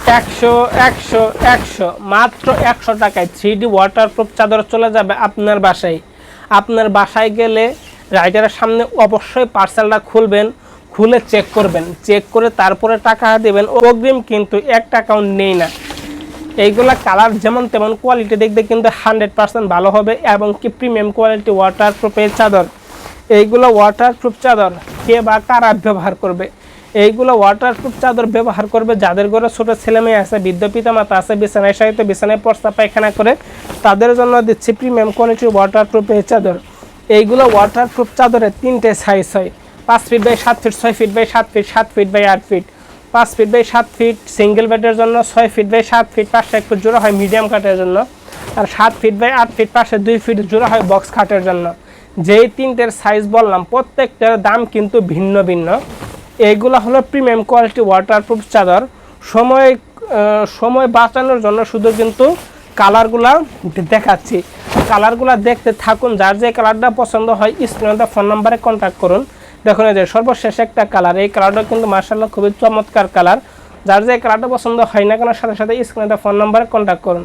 100 100 100 মাত্র 100 টাকায় 3D waterproof চাদর চলে যাবে আপনার বাসায়। আপনার বাসায় গেলে রাইডারের সামনে অবশ্যই পার্সেলটা খুলবেন, খুলে চেক করবেন, চেক করে তারপরে টাকা দেবেন। অগ্রিম কিন্তু 1 টাকাও নেই না। এইগুলা কালার যেমন তেমন, কোয়ালিটি দেখতে কিন্তু 100% ভালো হবে এবং কি প্রিমিয়াম কোয়ালিটি ওয়াটারপ্রুফের চাদর। এইগুলো ওয়াটারপ্রুফ চাদর কে বা কারা ব্যবহার করবে? এইগুলো ওয়াটারপ্রুফ চাদর ব্যবহার করবে যাদের ঘরে ছোটো ছেলেমেয়ে আছে, বৃদ্ধ পিতামাতা আছে, বিছানায় সাহিত্য বিছানায় প্রস্তাব পায়খানা করে, তাদের জন্য দিচ্ছি প্রিমিয়াম কোয়ালিটির ওয়াটারপ্রুফের চাদর। এইগুলো ওয়াটারপ্রুফ চাদরের 3টে সাইজ হয়, 5 feet by 7 feet, 6 feet by 7 feet, 7 feet by 8 feet, 5 feet by 7 feet single বেডের জন্য, 6 ফিট বাই 7 ফিট পাশে 1 ফুট জোড়া হয় মিডিয়াম কাটের জন্য, আর 7 ফিট বাই 8 ফিট পাশে 2 ফিট জোড়া হয় বক্স খাটের জন্য। যেই 3টের সাইজ বললাম প্রত্যেকটার দাম কিন্তু ভিন্ন ভিন্ন। এইগুলো হলো প্রিমিয়াম কোয়ালিটি ওয়াটারপ্রুফ চাদর। সময় বাঁচানোর জন্য শুধু কিন্তু কালারগুলা দেখাচ্ছি, কালারগুলা দেখতে থাকুন। যার যে কালারটা পছন্দ হয় স্ক্রিনে ফোন নাম্বারে কন্ট্যাক্ট করুন। দেখুন এই যে সর্বশেষ একটা কালার, এই কালারটা কিন্তু মাশাআল্লাহ খুবই চমৎকার কালার। যার যে কালারটা পছন্দ হয় না কেন সাথে সাথে স্ক্রিনে ফোন নাম্বারে কন্ট্যাক্ট করুন।